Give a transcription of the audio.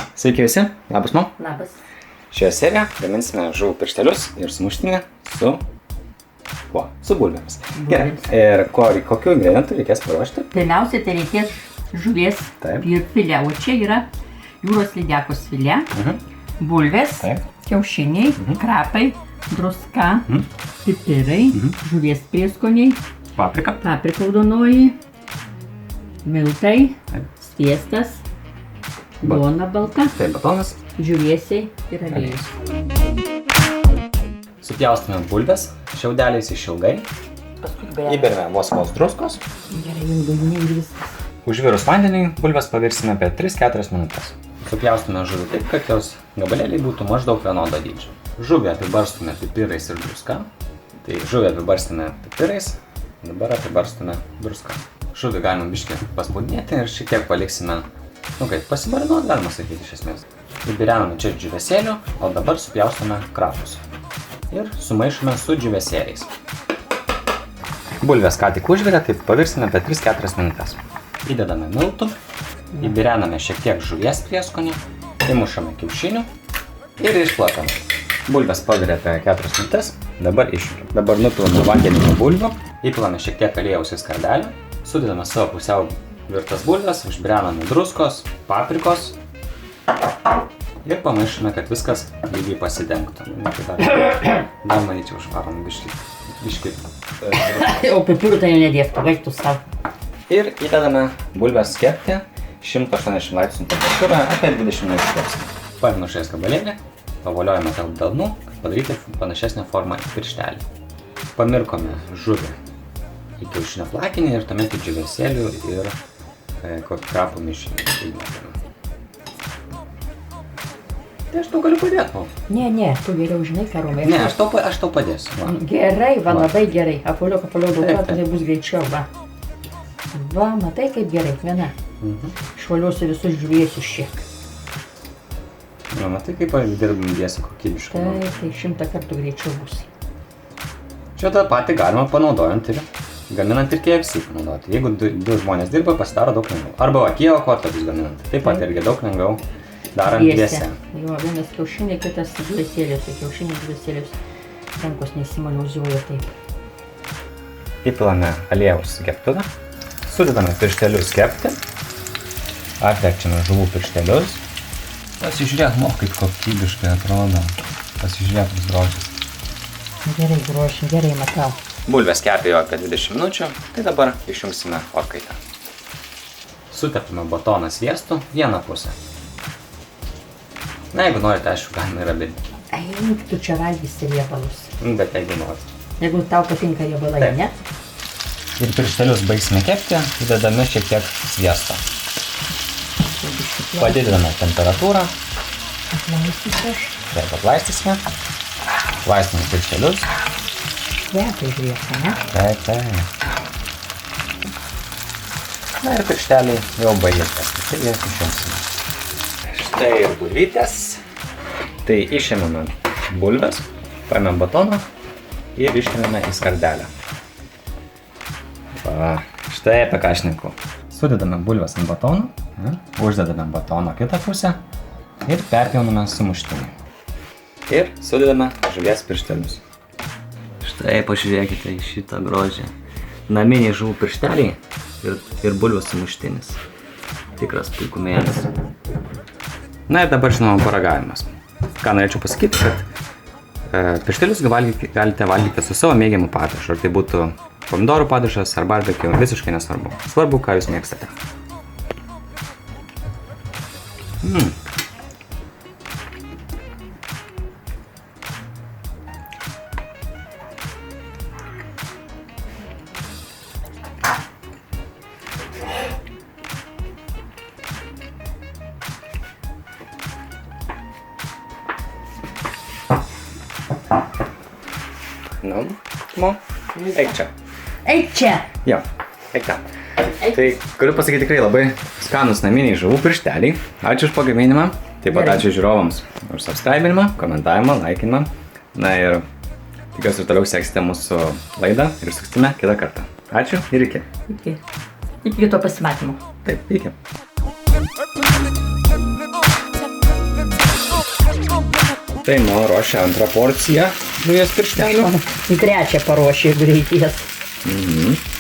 Sveiki visi, labas Mo. Labas. Šioje serijoje gaminsime žuvų pirštelius ir sumuštinį su kuo? Su bulvėmis. Gerai. Ir kokių ingredientų reikės paruošti? Pirmiausia, tai reikės žuvies ir filė. O čia yra jūros lydekos filė, bulvės, kiaušiniai, krapai, druska, pipirai, žuvies prieskoniai, paprika raudonoji, miltai, sviestas, duona balta, batonas, džiūvėsiai ir aliejus. Supjaustome bulves šiaudeliais išilgai. Įberime vos druskos. Gerai, ilgai ir viskas. Užvirus vandeniui bulves pavirsime apie 3-4 minutės. Supjaustome žuvį taip, kad jos gabalėliai būtų maždaug vienodo dydžio. Žuvį apibarstome pipirais ir druska. Tai žuvį apibarstome pipirais, dabar apibarstome druska. Žuvį galima biškį paspaudinėti ir šiek tiek paliksime, pasibarinuot, galima sakyti iš esmės. Įbirename čia džiūvėsėlių, o dabar supjaustome krapus. Ir sumaišome su džiūvėsėliais. Bulvės ką tik užvirė, tai pavirsime apie 3-4 minutės. Įdedame miltų, įbirename šiek tiek žuvies prieskonį, įmušame kiaušinių ir išplakame. Bulvės pavirė apie 4 minutės, dabar išvirėm. Dabar nupilame vandenį nuo bulvių, įpilame šiek tiek aliejaus į skardelę, sudedame savo pusiau virtas bulves, užbirename druskos, paprikos ir pamaišome, kad viskas lygiai pasidengtų. Dar manyčiau užvarom biškį. O pipirų tai nedėk, pagaiktų savo. Ir įdedame bulves kepti 180 laipsnių temperatūrą apie 20 minučių kepsime. Paėmame žuvies gabalėlį, pavoliojame tarp delnų, kad padaryti panašesnę formą į pirštelį. Pamirkome žuvį į kiaušinio plakinį ir tuomet į džiūvėsėlių ir kokį krapų mišinį. Tai aš tau galiu padėti. Ne, tu geriau žinai, ką Romai. Ne, aš tau padėsiu. Gerai, labai gerai. Apaliok, tai bus greičiau, va. Va, matai kaip gerai, viena. Švaliuosiu visus žuviesius šiek. Na, matai kaip aš dirbam dėsi kokybiškai. Tai 100 kartų greičiau bus. Čia tą patį galima panaudojant ir gaminant ir KFC panaudoti. Jeigu du žmonės dirba, pasidaro daug lengviau. Arba Kijevo kotletus gaminant. Taip pat irgi daug lengviau darant dviese. Jo, vienas kiaušiniai, kitas dviesėlius. Tai kiaušiniai dviesėlius rankos nesimaliuozuoja taip. Įpilame aliejaus keptuvę. Sudedame pirštelius kepti. Atverčiame žuvų pirštelius. Pasižiūrėk, kaip kokybiškai atrodo. Pasižiūrėk, koks grožis. Gerai, grožį, gerai matau. Bulvės kepė jau apie 20 minučių, tai dabar išjungsime orkaitę. Sutepame batoną sviestu vieną pusę. Na, jeigu norite, aišku, galima ir abi. Eik, tu čia valgysi riebalus. Bet jeigu norite. Jeigu tau patinka riebalai, ne? Ir pirštelius baigsime kepti, įdedame šiek tiek sviesto. Padidiname temperatūrą. Taip, atlaistysime. Laistome pirštelius. Kvepai žiūrėk, ne? Taip. Na ir piršteliai jau baigėtės, tai jas išjungsime. Štai ir bulvytės. Tai išėmėme bulves, paėmėm batoną ir išėmėme į skardelę. Va, štai apie ką aš šneku. Sudedame bulves ant batono, uždedame batono kitą pusę ir perpjauname sumuštinį. Ir sudedame žuvies pirštelius. Štai pažiūrėkite į šitą grožį. Naminiai žuvų piršteliai ir bulvės sumuštinis. Tikras puikumėlis. Na ir dabar žinoma paragavimas. Ką norėčiau pasakyti, kad pirštelius galite valgyti su savo mėgiamu padažu. Ar tai būtų pomidorų padažas ar barbekio, visiškai nesvarbu. Svarbu, ką jūs mėgstate. Nu, Mo, eik čia. Eik čia! Jo, eik ten. Tai galiu pasakyti tikrai labai skanus naminiai žuvų piršteliai. Ačiū už pagaminimą. Taip pat ačiū žiūrovams už subscribinimą, komentavimą, laikinimą. Na ir tikiuosi ir toliau seksite mūsų laidą ir susitiksime kitą kartą. Ačiū ir iki. Iki kito pasimatymo. Taip, iki. Tai ruošia antrą porciją žuvies pirštelių. Į trečią paruošė, jeigu reikės. Mhm.